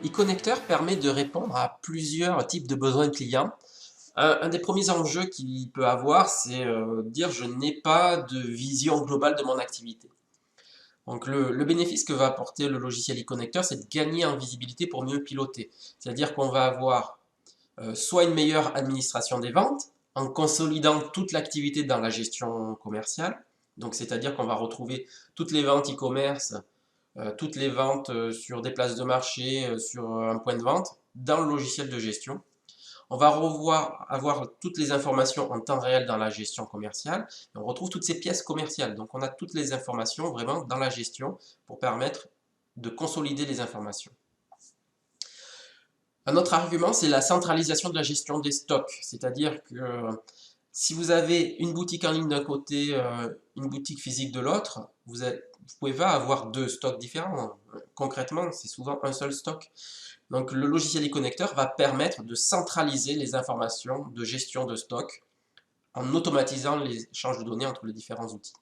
eConnector permet de répondre à plusieurs types de besoins clients. Un des premiers enjeux qu'il peut avoir, c'est dire je n'ai pas de vision globale de mon activité. Donc le bénéfice que va apporter le logiciel eConnector, c'est de gagner en visibilité pour mieux piloter. C'est-à-dire qu'on va avoir soit une meilleure administration des ventes, en consolidant toute l'activité dans la gestion commerciale. Donc c'est-à-dire qu'on va retrouver toutes les ventes e-commerce, toutes les ventes sur des places de marché, sur un point de vente, dans le logiciel de gestion. On va avoir toutes les informations en temps réel dans la gestion commerciale. Et on retrouve toutes ces pièces commerciales. Donc on a toutes les informations vraiment dans la gestion pour permettre de consolider les informations. Un autre argument, c'est la centralisation de la gestion des stocks. C'est-à-dire que si vous avez une boutique en ligne d'un côté, une boutique physique de l'autre, vous ne pouvez pas avoir deux stocks différents. Concrètement, c'est souvent un seul stock. Donc le logiciel eConnector va permettre de centraliser les informations de gestion de stock en automatisant les échanges de données entre les différents outils.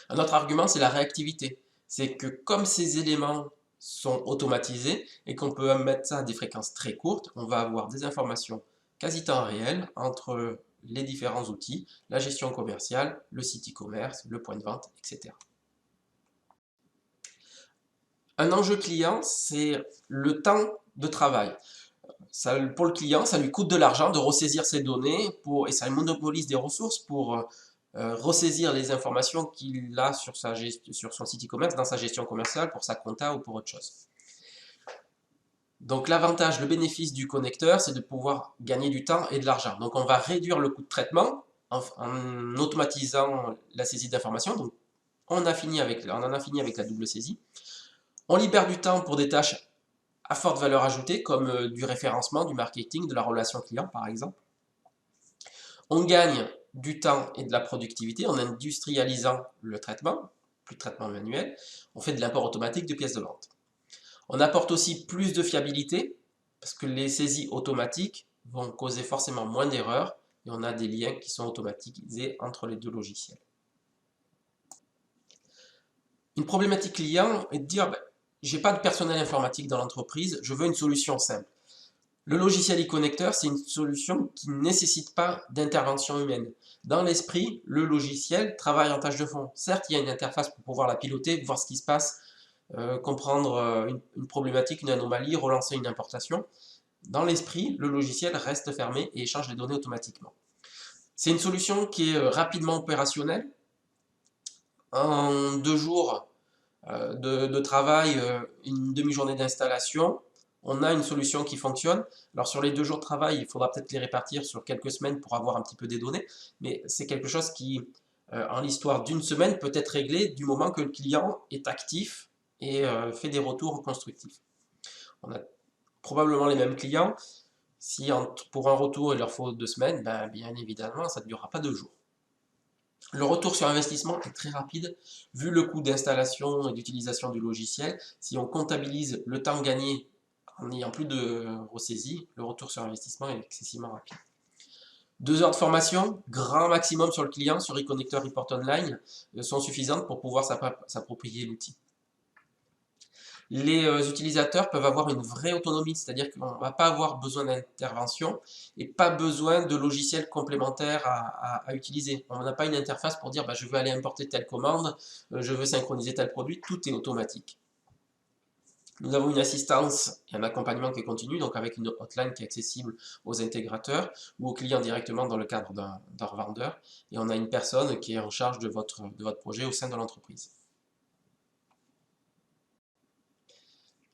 Un autre argument, c'est la réactivité. C'est que comme ces éléments sont automatisés et qu'on peut mettre ça à des fréquences très courtes, on va avoir des informations quasi temps réel entre les différents outils, la gestion commerciale, le site e-commerce, le point de vente, etc. Un enjeu client, c'est le temps de travail. Pour le client, ça lui coûte de l'argent de ressaisir ses données et ça monopolise des ressources pour ressaisir les informations qu'il a sur son site e-commerce, dans sa gestion commerciale, pour sa compta ou pour autre chose. Donc l'avantage, le bénéfice du connecteur, c'est de pouvoir gagner du temps et de l'argent. Donc on va réduire le coût de traitement en automatisant la saisie d'informations. Donc on en a fini avec la double saisie. On libère du temps pour des tâches à forte valeur ajoutée, comme du référencement, du marketing, de la relation client par exemple. On gagne du temps et de la productivité en industrialisant le traitement, plus de traitement manuel. On fait de l'import automatique de pièces de vente. On apporte aussi plus de fiabilité, parce que les saisies automatiques vont causer forcément moins d'erreurs, et on a des liens qui sont automatisés entre les deux logiciels. Une problématique client est de dire, j'ai pas de personnel informatique dans l'entreprise, je veux une solution simple. Le logiciel eConnector, c'est une solution qui ne nécessite pas d'intervention humaine. Dans l'esprit, le logiciel travaille en tâche de fond. Certes, il y a une interface pour pouvoir la piloter, voir ce qui se passe, comprendre une problématique, une anomalie, relancer une importation. Dans l'esprit, le logiciel reste fermé et échange les données automatiquement. C'est une solution qui est rapidement opérationnelle. En 2 jours de travail, une demi-journée d'installation, on a une solution qui fonctionne. Alors sur les 2 jours de travail, il faudra peut-être les répartir sur quelques semaines pour avoir un petit peu des données, mais c'est quelque chose qui, en l'histoire d'une semaine, peut être réglé du moment que le client est actif et fait des retours constructifs. On a probablement les mêmes clients. Si pour un retour il leur faut 2 semaines, bien évidemment ça ne durera pas 2 jours. Le retour sur investissement est très rapide, vu le coût d'installation et d'utilisation du logiciel. Si on comptabilise le temps gagné en n'ayant plus de ressaisie, le retour sur investissement est excessivement rapide. 2 heures de formation, grand maximum sur le client, sur eConnector Report Online, sont suffisantes pour pouvoir s'approprier l'outil. Les utilisateurs peuvent avoir une vraie autonomie, c'est-à-dire qu'on ne va pas avoir besoin d'intervention et pas besoin de logiciels complémentaires à utiliser. On n'a pas une interface pour dire je veux aller importer telle commande, je veux synchroniser tel produit, tout est automatique. Nous avons une assistance et un accompagnement qui est continu, donc avec une hotline qui est accessible aux intégrateurs ou aux clients directement dans le cadre d'un revendeur. Et on a une personne qui est en charge de votre projet au sein de l'entreprise.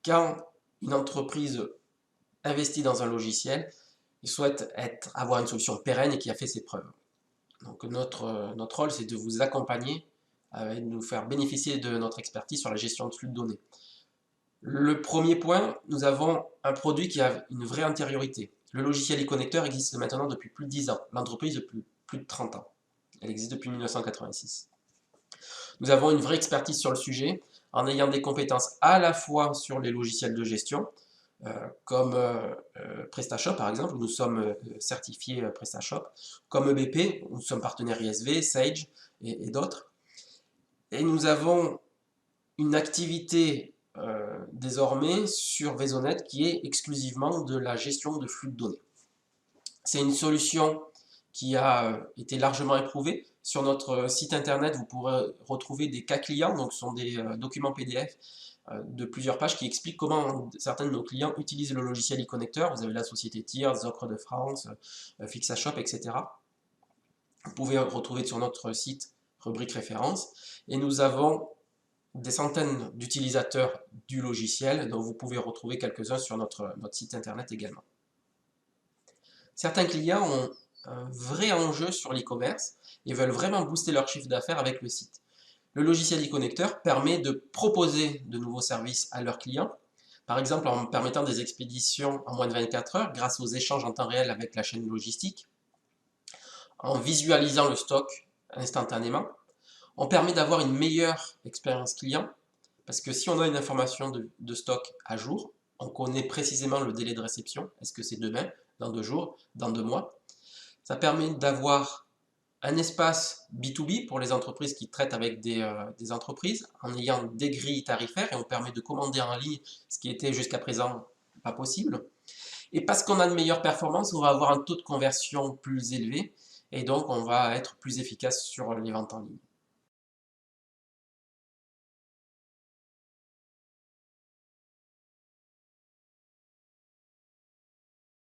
Quand une entreprise investit dans un logiciel, il souhaite avoir une solution pérenne et qui a fait ses preuves. Donc notre rôle, c'est de vous accompagner et de nous faire bénéficier de notre expertise sur la gestion de flux de données. Le premier point, nous avons un produit qui a une vraie antériorité. Le logiciel eConnector existe maintenant depuis plus de 10 ans, l'entreprise depuis plus de 30 ans. Elle existe depuis 1986. Nous avons une vraie expertise sur le sujet, en ayant des compétences à la fois sur les logiciels de gestion, comme PrestaShop par exemple, où nous sommes certifiés PrestaShop, comme EBP, où nous sommes partenaires ISV, Sage et d'autres. Et nous avons une activité désormais sur VaisoNet qui est exclusivement de la gestion de flux de données. C'est une solution qui a été largement éprouvée. Sur notre site internet, vous pourrez retrouver des cas clients, donc ce sont des documents PDF de plusieurs pages qui expliquent comment certains de nos clients utilisent le logiciel e-connecteur. Vous avez la société TIR, Zocre de France, Fixashop, etc. Vous pouvez retrouver sur notre site rubrique référence. Et nous avons des centaines d'utilisateurs du logiciel, dont vous pouvez retrouver quelques-uns sur notre site internet également. Certains clients ont un vrai enjeu sur l'e-commerce et veulent vraiment booster leur chiffre d'affaires avec le site. Le logiciel e-connecteur permet de proposer de nouveaux services à leurs clients, par exemple en permettant des expéditions en moins de 24 heures grâce aux échanges en temps réel avec la chaîne logistique, en visualisant le stock instantanément. On permet d'avoir une meilleure expérience client parce que si on a une information de stock à jour, on connaît précisément le délai de réception. Est-ce que c'est demain, dans 2 jours, dans 2 mois? Ça permet d'avoir un espace B2B pour les entreprises qui traitent avec des entreprises en ayant des grilles tarifaires et on permet de commander en ligne, ce qui était jusqu'à présent pas possible. Et parce qu'on a de meilleures performances, on va avoir un taux de conversion plus élevé et donc on va être plus efficace sur les ventes en ligne.